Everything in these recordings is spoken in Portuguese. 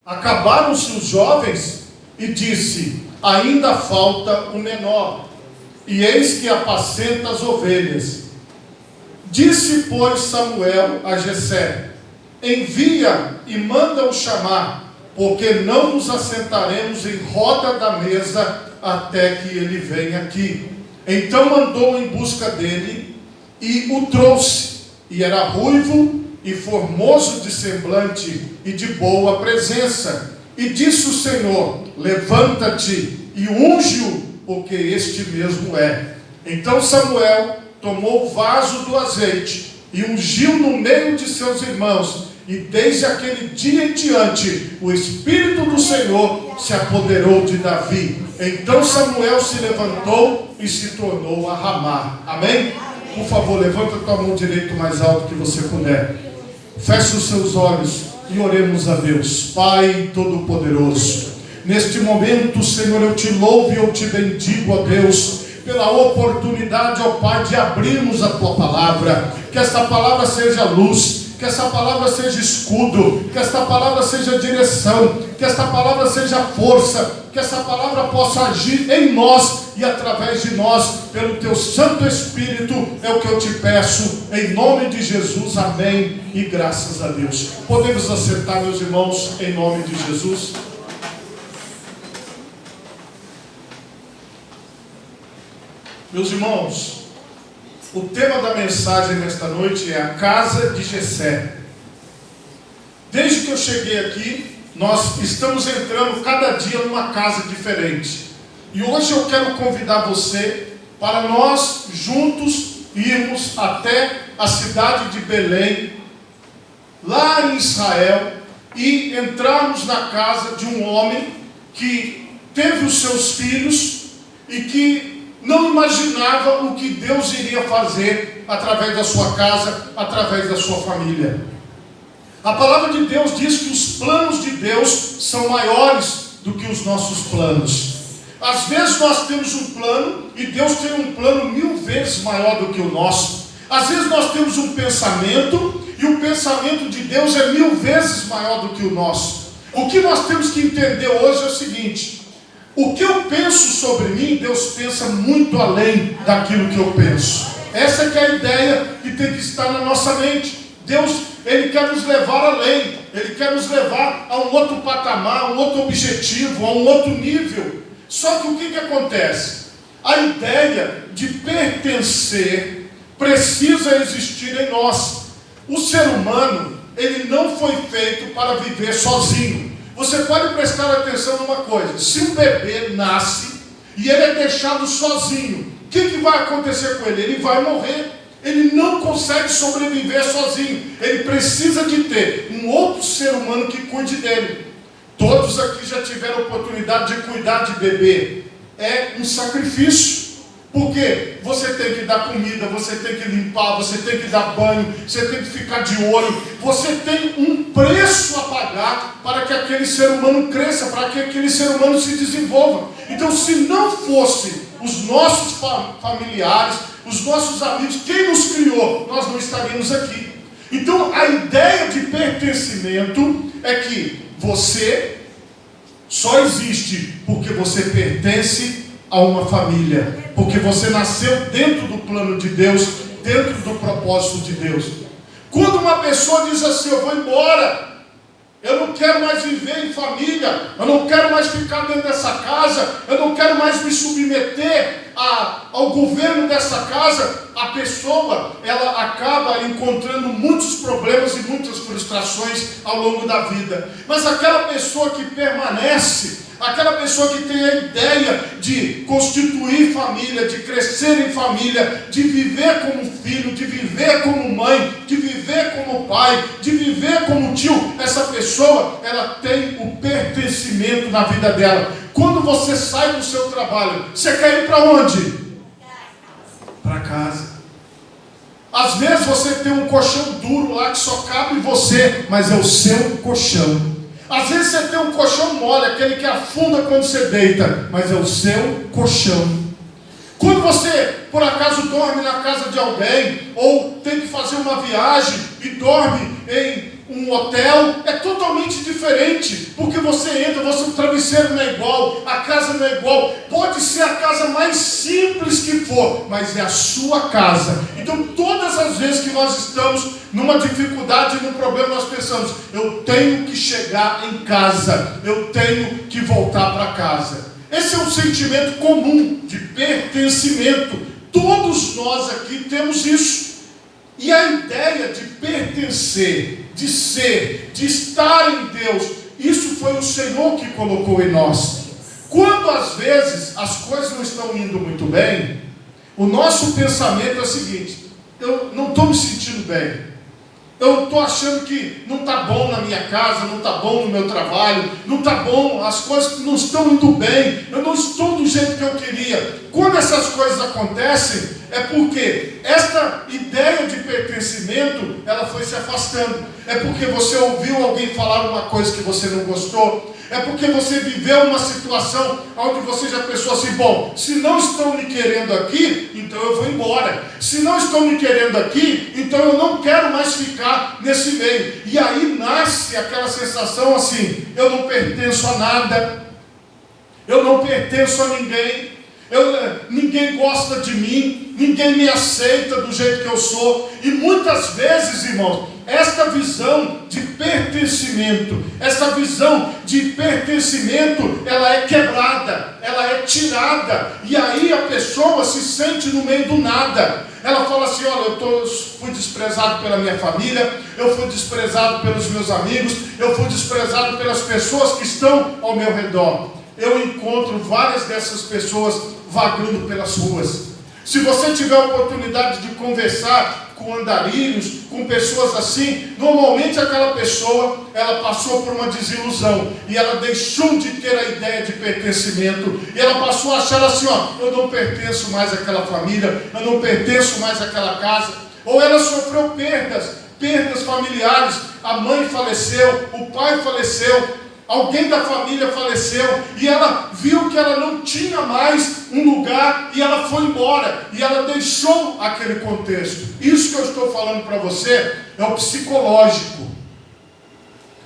Acabaram-se os jovens e disse: ainda falta o menor, e eis que apacenta as ovelhas. Disse, pois, Samuel a Jessé: envia e manda-o chamar, porque não nos assentaremos em roda da mesa até que ele venha aqui. Então mandou em busca dele e o trouxe, e era ruivo e formoso de semblante e de boa presença. E disse o Senhor: levanta-te e unge-o, porque este mesmo é. Então Samuel tomou o vaso do azeite e ungiu no meio de seus irmãos, e desde aquele dia em diante o Espírito do Senhor se apoderou de Davi. Então Samuel se levantou e se tornou a Ramá. Amém? Por favor, levanta a tua mão direita o mais alto que você puder. Feche os seus olhos e oremos a Deus. Pai Todo-Poderoso, neste momento, Senhor, eu te louvo e eu te bendigo, ó Deus, pela oportunidade, ó Pai, de abrirmos a tua palavra. Que esta palavra seja luz, que esta palavra seja escudo, que esta palavra seja direção, que esta palavra seja força, que esta palavra possa agir em nós e através de nós, pelo teu Santo Espírito, é o que eu te peço, em nome de Jesus, amém, e graças a Deus. Podemos acertar, meus irmãos, em nome de Jesus? Meus irmãos, o tema da mensagem nesta noite é a casa de Jessé. Desde que eu cheguei aqui, nós estamos entrando cada dia numa casa diferente. E hoje eu quero convidar você para nós juntos irmos até a cidade de Belém, lá em Israel, e entrarmos na casa de um homem que teve os seus filhos e que não imaginava o que Deus iria fazer através da sua casa, através da sua família. A palavra de Deus diz que os planos de Deus são maiores do que os nossos planos. Às vezes nós temos um plano e Deus tem um plano 1000 vezes maior do que o nosso. Às vezes nós temos um pensamento e o pensamento de Deus é 1000 vezes maior do que o nosso. O que nós temos que entender hoje é o seguinte: o que eu penso sobre mim, Deus pensa muito além daquilo que eu penso. Essa é que é a ideia que tem que estar na nossa mente. Deus, Ele quer nos levar além. Ele quer nos levar a um outro patamar, a um outro objetivo, a um outro nível. Só que o que acontece? A ideia de pertencer precisa existir em nós. O ser humano, ele não foi feito para viver sozinho. Você pode prestar atenção numa coisa: se um bebê nasce e ele é deixado sozinho, o que vai acontecer com ele? Ele vai morrer. Ele não consegue sobreviver sozinho. Ele precisa de ter um outro ser humano que cuide dele. Todos aqui já tiveram a oportunidade de cuidar de bebê. É um sacrifício. Porque você tem que dar comida, você tem que limpar, você tem que dar banho, você tem que ficar de olho. Você tem um preço a pagar para que aquele ser humano cresça, para que aquele ser humano se desenvolva. Então, se não fosse os nossos familiares, os nossos amigos, quem nos criou, nós não estaríamos aqui. Então, a ideia de pertencimento é que você só existe porque você pertence a uma família, porque você nasceu dentro do plano de Deus, dentro do propósito de Deus. Quando uma pessoa diz assim: eu vou embora, eu não quero mais viver em família, eu não quero mais ficar dentro dessa casa, eu não quero mais me submeter ao governo dessa casa, a pessoa, ela acaba encontrando muitos problemas e muitas frustrações ao longo da vida. Mas aquela pessoa que permanece, aquela pessoa que tem a ideia de constituir família, de crescer em família, de viver como filho, de viver como mãe, de viver como pai, de viver como tio, essa pessoa, ela tem o pertencimento na vida dela. Quando você sai do seu trabalho, você quer ir para onde? Para casa. Às vezes você tem um colchão duro lá que só cabe você, mas é o seu colchão. Às vezes você tem um colchão mole, aquele que afunda quando você deita, mas é o seu colchão. Quando você, por acaso, dorme na casa de alguém, ou tem que fazer uma viagem e dorme em um hotel, é totalmente diferente, porque você entra, o travesseiro não é igual, a casa não é igual, pode ser a casa mais simples que for, mas é a sua casa. Então todas as vezes que nós estamos numa dificuldade, num problema, nós pensamos, eu tenho que chegar em casa, eu tenho que voltar para casa. Esse é um sentimento comum de pertencimento. Todos nós aqui temos isso. E a ideia de pertencer, de ser, de estar em Deus, isso foi o Senhor que colocou em nós. Quando às vezes as coisas não estão indo muito bem, o nosso pensamento é o seguinte: eu não estou me sentindo bem, eu estou achando que não está bom na minha casa, não está bom no meu trabalho, não está bom, as coisas não estão indo bem, eu não estou do jeito que eu queria. Quando essas coisas acontecem, é porque esta ideia de pertencimento, ela foi se afastando. É porque você ouviu alguém falar uma coisa que você não gostou. É porque você viveu uma situação onde você já pensou assim: bom, se não estão me querendo aqui, então eu vou embora. Se não estão me querendo aqui, então eu não quero mais ficar nesse meio. E aí nasce aquela sensação assim: eu não pertenço a nada, eu não pertenço a ninguém. Ninguém gosta de mim, ninguém me aceita do jeito que eu sou. E muitas vezes, irmãos, esta visão de pertencimento, ela é quebrada, ela é tirada, e aí a pessoa se sente no meio do nada. Ela fala assim: olha, fui desprezado pela minha família, eu fui desprezado pelos meus amigos, eu fui desprezado pelas pessoas que estão ao meu redor. Eu encontro várias dessas pessoas vagando pelas ruas. Se você tiver a oportunidade de conversar com andarilhos, com pessoas assim, normalmente aquela pessoa, ela passou por uma desilusão, e ela deixou de ter a ideia de pertencimento, e ela passou a achar assim: ó, eu não pertenço mais àquela família, eu não pertenço mais àquela casa. Ou ela sofreu perdas familiares, a mãe faleceu, o pai faleceu, alguém da família faleceu, e ela viu que ela não tinha mais um lugar, e ela foi embora, e ela deixou aquele contexto. Isso que eu estou falando para você é o psicológico,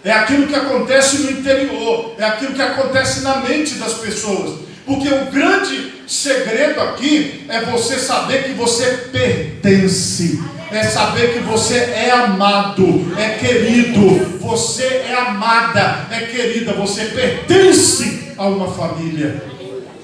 é aquilo que acontece no interior, é aquilo que acontece na mente das pessoas. Porque o grande segredo aqui é você saber que você pertence, é saber que você é amado, é querido, você é amada, é querida, você pertence a uma família.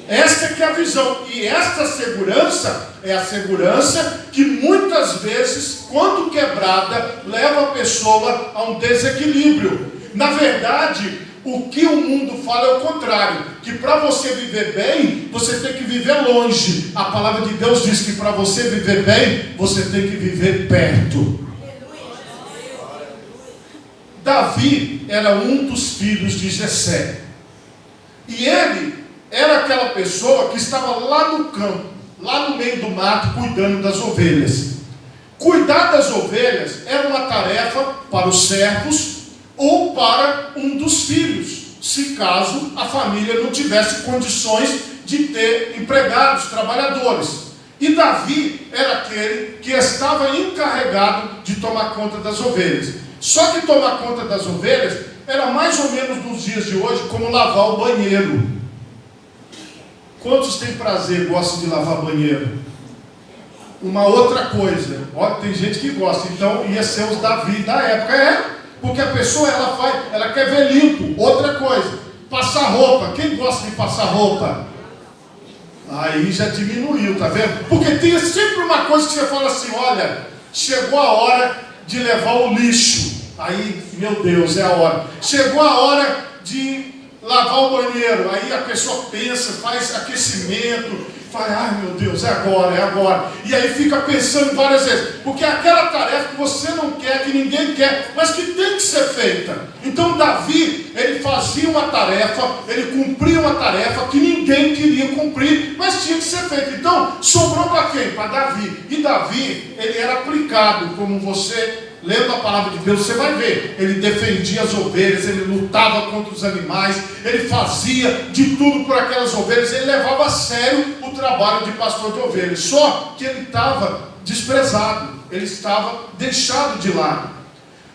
Esta é que é a visão, e esta segurança é a segurança que muitas vezes, quando quebrada, leva a pessoa a um desequilíbrio. Na verdade, o que o mundo fala é o contrário, que para você viver bem, você tem que viver longe. A palavra de Deus diz que para você viver bem, você tem que viver perto. Davi era um dos filhos de Jessé, e ele era aquela pessoa que estava lá no campo, lá no meio do mato, cuidando das ovelhas. Cuidar das ovelhas era uma tarefa para os servos ou para um dos filhos, se caso a família não tivesse condições de ter empregados, trabalhadores. E Davi era aquele que estava encarregado de tomar conta das ovelhas. Só que tomar conta das ovelhas era mais ou menos nos dias de hoje como lavar o banheiro. Quantos têm prazer, gostam de lavar banheiro? Uma outra coisa, ó, tem gente que gosta, então ia ser os Davi da época, porque a pessoa ela quer ver limpo. Outra coisa, passar roupa. Quem gosta de passar roupa? Aí já diminuiu, tá vendo? Porque tem sempre uma coisa que você fala assim: olha, chegou a hora de levar o lixo. Aí, meu Deus, é a hora. Chegou a hora de lavar o banheiro. Aí a pessoa pensa, faz aquecimento, faz: ai meu Deus, é agora, é agora. E aí fica pensando várias vezes, porque é aquela tarefa que você não quer, que ninguém quer, mas que tem que ser feita. Então Davi, ele fazia uma tarefa, ele cumpria uma tarefa que ninguém queria cumprir, mas tinha que ser feita. Então sobrou para quem? Para Davi. E Davi, ele era aplicado, como você lendo a palavra de Deus, você vai ver, ele defendia as ovelhas, ele lutava contra os animais, ele fazia de tudo por aquelas ovelhas, ele levava a sério o trabalho de pastor de ovelhas. Só que ele estava desprezado, ele estava deixado de lado.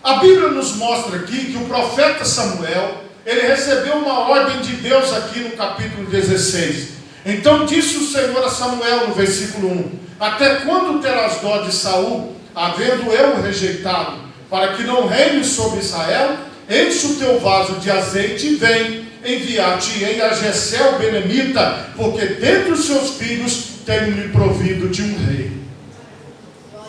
A Bíblia nos mostra aqui que o profeta Samuel, ele recebeu uma ordem de Deus aqui no capítulo 16. Então disse o Senhor a Samuel no versículo 1: até quando terás dó de Saul, havendo eu o rejeitado, para que não reine sobre Israel? Enche o teu vaso de azeite e vem, enviar-te-ei a Jessé o belemita, porque dentre os seus filhos tenho-me provido de um rei.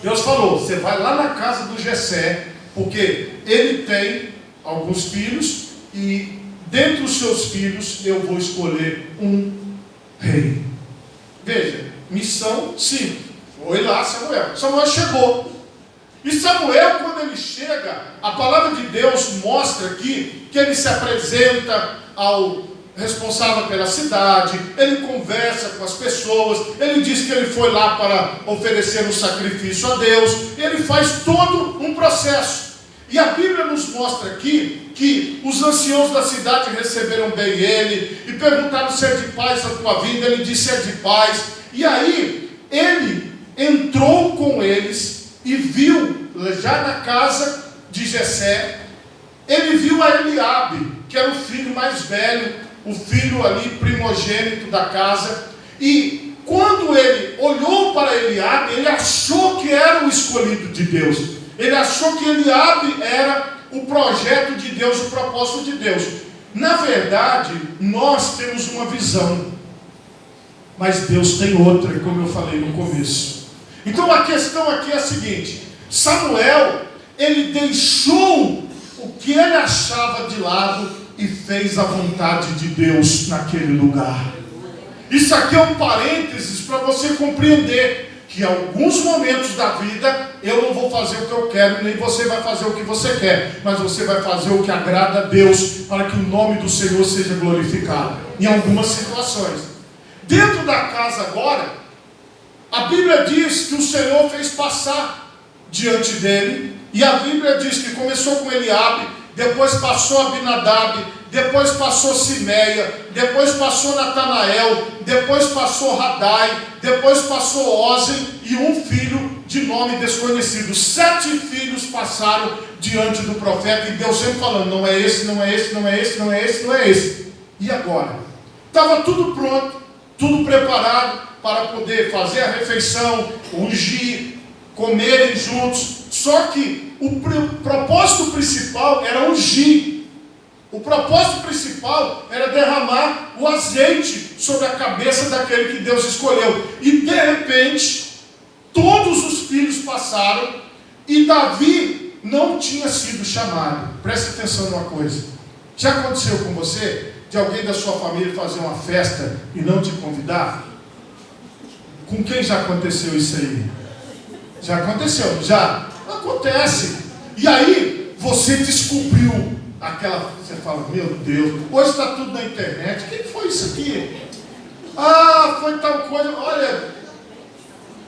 Deus falou: você vai lá na casa do Jessé, porque ele tem alguns filhos, e dentre os seus filhos eu vou escolher um rei. Veja, missão simples. Foi lá Samuel. Samuel chegou. E Samuel, quando ele chega, a palavra de Deus mostra aqui que ele se apresenta ao responsável pela cidade, ele conversa com as pessoas, ele diz que ele foi lá para oferecer um sacrifício a Deus, ele faz todo um processo. E a Bíblia nos mostra aqui que os anciãos da cidade receberam bem ele, e perguntaram se é de paz a tua vinda, ele disse é de paz. E aí, ele entrou com eles, e viu, já na casa de Jessé, ele viu a Eliabe, que era o filho mais velho, o filho ali primogênito da casa, e quando ele olhou para Eliabe, ele achou que era o escolhido de Deus, ele achou que Eliabe era o projeto de Deus, o propósito de Deus. Na verdade, nós temos uma visão, mas Deus tem outra, como eu falei no começo. Então a questão aqui é a seguinte: Samuel, ele deixou o que ele achava de lado e fez a vontade de Deus naquele lugar. Isso aqui é um parênteses para você compreender que em alguns momentos da vida eu não vou fazer o que eu quero, nem você vai fazer o que você quer, mas você vai fazer o que agrada a Deus, para que o nome do Senhor seja glorificado. Em algumas situações, dentro da casa agora, a Bíblia diz que o Senhor fez passar diante dele, e a Bíblia diz que começou com Eliabe, depois passou Abinadab, depois passou Simeia, depois passou Natanael, depois passou Radai, depois passou Ozen e um filho de nome desconhecido. 7 filhos passaram diante do profeta, e Deus sempre falando: não é esse, não é esse, não é esse, não é esse, não é esse. E agora? Estava tudo pronto, tudo preparado para poder fazer a refeição, ungir, comerem juntos. Só que o propósito principal era ungir. O propósito principal era derramar o azeite sobre a cabeça daquele que Deus escolheu. E de repente, todos os filhos passaram, e Davi não tinha sido chamado. Preste atenção numa coisa: já aconteceu com você de alguém da sua família fazer uma festa e não te convidar? Com quem já aconteceu isso aí? Já aconteceu? Já? Acontece. E aí, você descobriu aquela... Você fala: meu Deus, hoje está tudo na internet. O que foi isso aqui? Ah, foi tal coisa. Olha,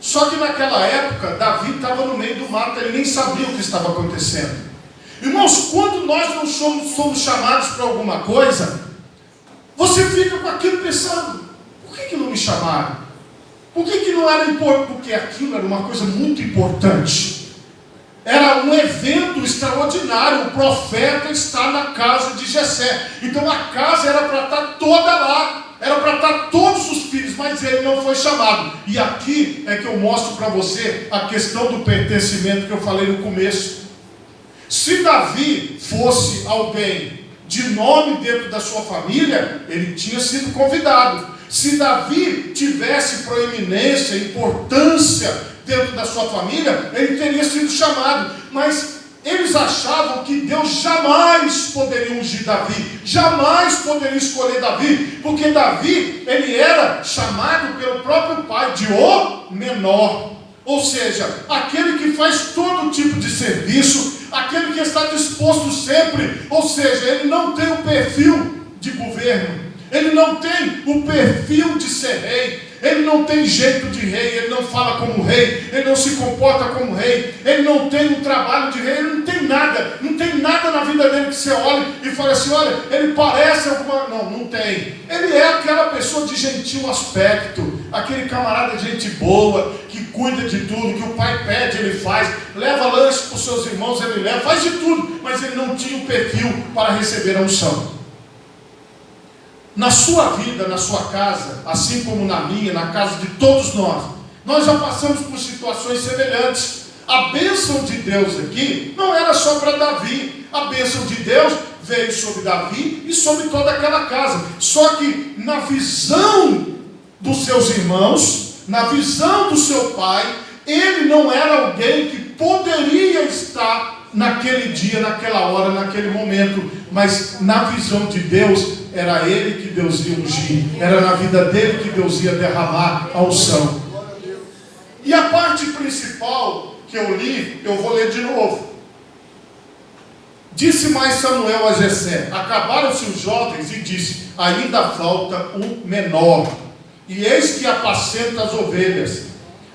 só que naquela época, Davi estava no meio do mato, ele nem sabia o que estava acontecendo. Irmãos, quando nós não somos chamados para alguma coisa, você fica com aquilo pensando: por que não me chamaram? Por que não era importante? Porque aquilo era uma coisa muito importante. Era um evento extraordinário. O profeta está na casa de Jessé. Então a casa era para estar toda lá. Era para estar todos os filhos, mas ele não foi chamado. E aqui é que eu mostro para você a questão do pertencimento que eu falei no começo. Se Davi fosse alguém de nome dentro da sua família, ele tinha sido convidado. Se Davi tivesse proeminência, importância dentro da sua família, ele teria sido chamado. Mas eles achavam que Deus jamais poderia ungir Davi, jamais poderia escolher Davi, porque Davi, ele era chamado pelo próprio pai de o menor. Ou seja, aquele que faz todo tipo de serviço, aquele que está disposto sempre. Ou seja, ele não tem o perfil de governo, ele não tem o perfil de ser rei, ele não tem jeito de rei, ele não fala como rei, ele não se comporta como rei, ele não tem um trabalho de rei, ele não tem nada na vida dele que você olhe e fale assim: olha, ele parece alguma... Não tem. Ele é aquela pessoa de gentil aspecto, aquele camarada de gente boa, que cuida de tudo, que o pai pede, ele faz, leva lanche para os seus irmãos, ele leva, faz de tudo, mas ele não tinha o perfil para receber a unção. Na sua vida, na sua casa, assim como na minha, na casa de todos nós já passamos por situações semelhantes. A bênção de Deus aqui não era só para Davi, a bênção de Deus veio sobre Davi e sobre toda aquela casa. Só que na visão dos seus irmãos, na visão do seu pai, ele não era alguém que poderia estar naquele dia, naquela hora, naquele momento, mas na visão de Deus, era ele que Deus ia ungir, era na vida dele que Deus ia derramar a unção. E a parte principal que eu li, eu vou ler de novo. Disse mais Samuel a Jessé: acabaram-se os jovens, e disse: ainda falta um menor, e eis que apacenta as ovelhas.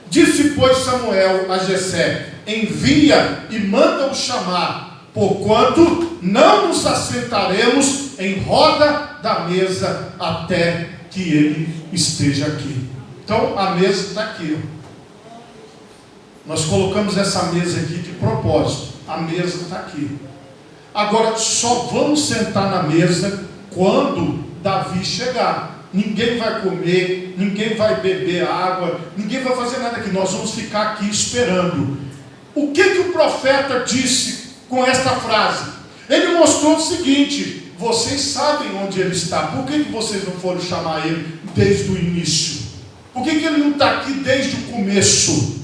Disse, pois, Samuel a Jessé: envia e manda-o chamar, porquanto não nos assentaremos em roda da mesa até que ele esteja aqui. Então a mesa está aqui. Nós colocamos essa mesa aqui de propósito. A mesa está aqui. Agora só vamos sentar na mesa quando Davi chegar. Ninguém vai comer, ninguém vai beber água, ninguém vai fazer nada aqui. Nós vamos ficar aqui esperando. O que o profeta disse com esta frase? Ele mostrou o seguinte: vocês sabem onde ele está. Por que vocês não foram chamar ele desde o início? Por que ele não está aqui desde o começo?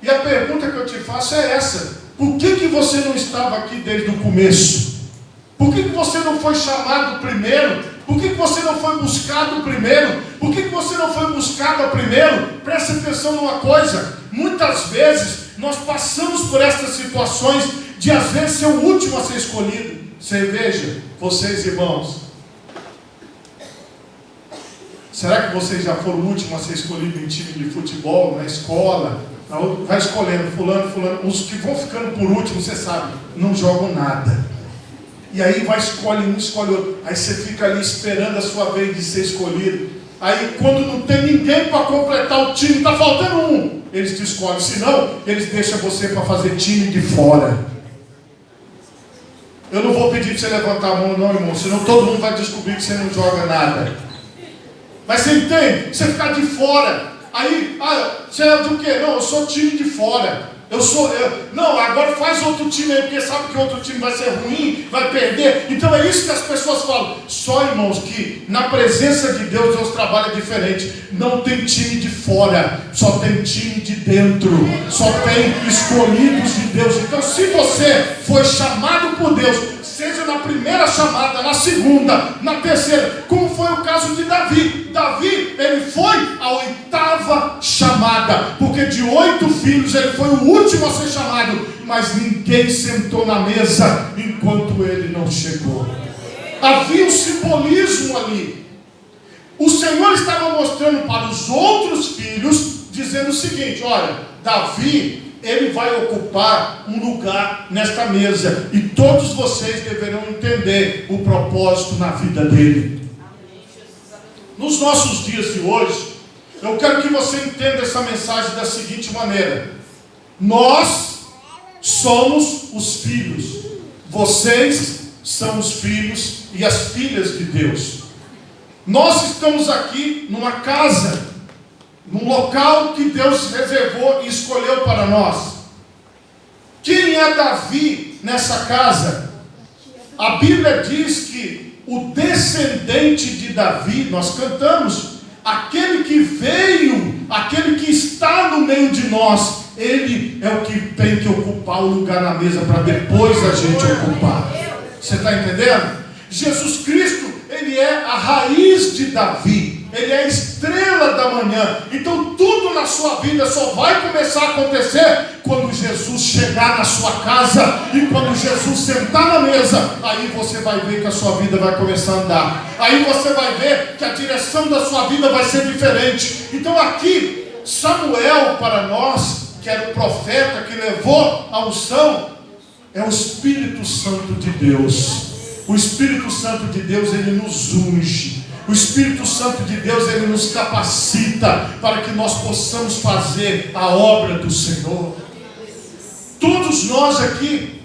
E a pergunta que eu te faço é essa: por que você não estava aqui desde o começo? Por que você não foi chamado primeiro? Por que você não foi buscado primeiro? Por que você não foi buscado primeiro? Preste atenção numa coisa: muitas vezes nós passamos por estas situações de às vezes ser o último a ser escolhido. Você veja, vocês irmãos, será que vocês já foram o último a ser escolhido em time de futebol, na escola? Vai escolhendo fulano, os que vão ficando por último, você sabe, não jogam nada. E aí vai, escolhe um, escolhe outro. Aí você fica ali esperando a sua vez de ser escolhido. Aí quando não tem ninguém para completar o time, está faltando um, eles te escolhem. Senão, eles deixam você para fazer time de fora. Eu não vou pedir para você levantar a mão não, irmão, senão todo mundo vai descobrir que você não joga nada. Mas você entende? Você ficar de fora. Aí, você é do quê? Não, eu sou time de fora. Não, agora faz outro time aí, porque sabe que outro time vai ser ruim, vai perder. Então é isso que as pessoas falam. Só, irmãos, que na presença de Deus, Deus trabalha diferente. Não tem time de fora, só tem time de dentro. Só tem escolhidos de Deus. Então, se você foi chamado por Deus, seja na primeira chamada, na segunda, na terceira, como foi o caso de Davi. Davi, ele foi a 8ª chamada, porque de 8 filhos ele foi o último a ser chamado, mas ninguém sentou na mesa enquanto ele não chegou. Havia um simbolismo ali. O Senhor estava mostrando para os outros filhos, dizendo o seguinte: olha, Davi, ele vai ocupar um lugar nesta mesa, e todos vocês deverão entender o propósito na vida dele. Nos nossos dias de hoje, eu quero que você entenda essa mensagem da seguinte maneira: nós somos os filhos, vocês são os filhos e as filhas de Deus. Nós estamos aqui numa casa, num local que Deus reservou e escolheu para nós. Quem é Davi nessa casa? A Bíblia diz que o descendente de Davi, nós cantamos, aquele que veio, aquele que está no meio de nós, ele é o que tem que ocupar o lugar na mesa para depois a gente ocupar. Você está entendendo? Jesus Cristo, ele é a raiz de Davi, ele é a estrela da manhã. Então tudo na sua vida só vai começar a acontecer quando Jesus chegar na sua casa, e quando Jesus sentar na mesa, aí você vai ver que a sua vida vai começar a andar. Aí você vai ver que a direção da sua vida vai ser diferente. Então aqui, Samuel para nós, que era o profeta que levou a unção, é o Espírito Santo de Deus. O Espírito Santo de Deus, ele nos unge. O Espírito Santo de Deus, ele nos capacita para que nós possamos fazer a obra do Senhor. Todos nós aqui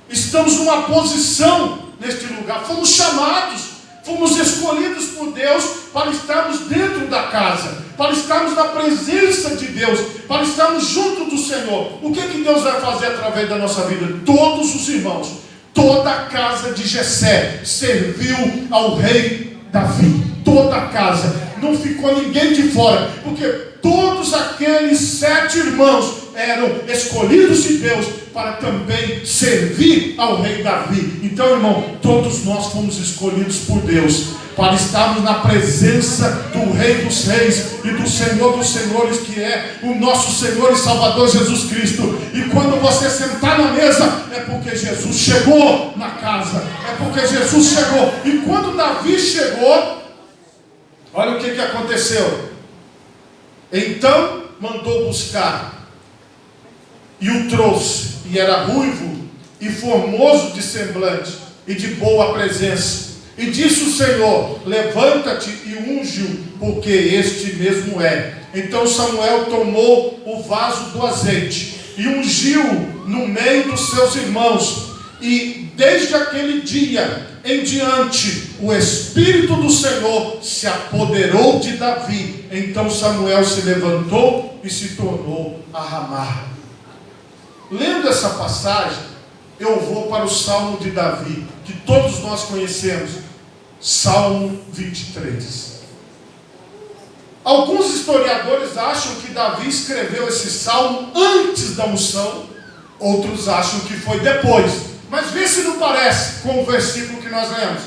estamos numa posição neste lugar, fomos chamados, fomos escolhidos por Deus para estarmos dentro da casa, para estarmos na presença de Deus, para estarmos junto do Senhor. O que Deus vai fazer através da nossa vida? Todos os irmãos, toda a casa de Jessé serviu ao rei Davi. Toda a casa, não ficou ninguém de fora, porque todos aqueles 7 irmãos eram escolhidos de Deus para também servir ao rei Davi. Então, irmão, todos nós fomos escolhidos por Deus para estarmos na presença do Rei dos Reis e do Senhor dos Senhores, que é o nosso Senhor e Salvador Jesus Cristo. E quando você sentar na mesa, é porque Jesus chegou na casa, é porque Jesus chegou. E quando Davi chegou, olha o que aconteceu. Então mandou buscar e o trouxe, e era ruivo e formoso de semblante e de boa presença. E disse o Senhor: levanta-te e unge-o, porque este mesmo é. Então Samuel tomou o vaso do azeite e ungiu no meio dos seus irmãos. E desde aquele dia em diante, o Espírito do Senhor se apoderou de Davi. Então Samuel se levantou e se tornou a Ramá. Lendo essa passagem, eu vou para o Salmo de Davi, que todos nós conhecemos, Salmo 23. Alguns historiadores acham que Davi escreveu esse salmo antes da unção, outros acham que foi depois. Mas vê se não parece com o versículo que nós lemos.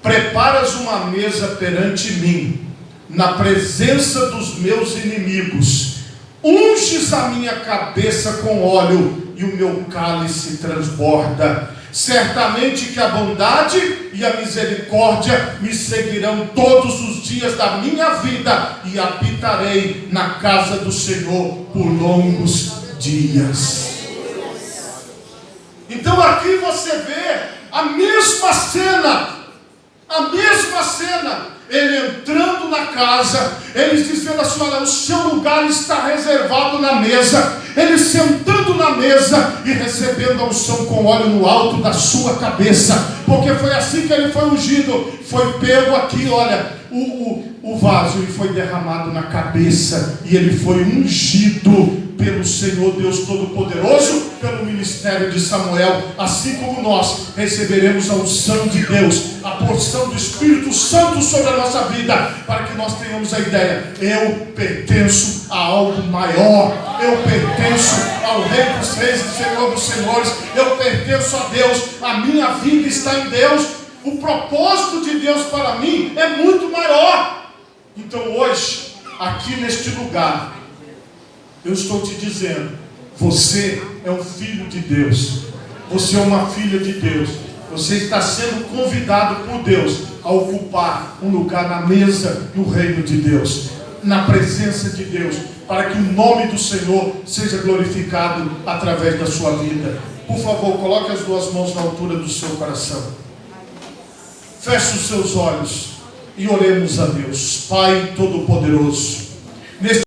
Preparas uma mesa perante mim, na presença dos meus inimigos. Unges a minha cabeça com óleo, e o meu cálice transborda. Certamente que a bondade e a misericórdia me seguirão todos os dias da minha vida, e habitarei na casa do Senhor por longos dias. Então aqui você vê a mesma cena, ele entrando na casa, eles dizendo assim: olha, o seu lugar está reservado na mesa, ele sentando na mesa e recebendo a unção com óleo no alto da sua cabeça, porque foi assim que ele foi ungido. Foi pego aqui, olha, o vaso, e foi derramado na cabeça, e ele foi ungido pelo Senhor Deus Todo-Poderoso, pelo ministério de Samuel. Assim como nós receberemos a unção de Deus, a porção do Espírito Santo sobre a nossa vida, para que nós tenhamos a ideia: eu pertenço a algo maior, eu pertenço ao Rei dos Reis e Senhor dos Senhores, eu pertenço a Deus, a minha vida está em Deus, o propósito de Deus para mim é muito maior. Então hoje, aqui neste lugar, eu estou te dizendo: você é um filho de Deus, você é uma filha de Deus, você está sendo convidado por Deus a ocupar um lugar na mesa no reino de Deus, na presença de Deus, para que o nome do Senhor seja glorificado através da sua vida. Por favor, coloque as 2 mãos na altura do seu coração, feche os seus olhos e oremos a Deus. Pai Todo-Poderoso, neste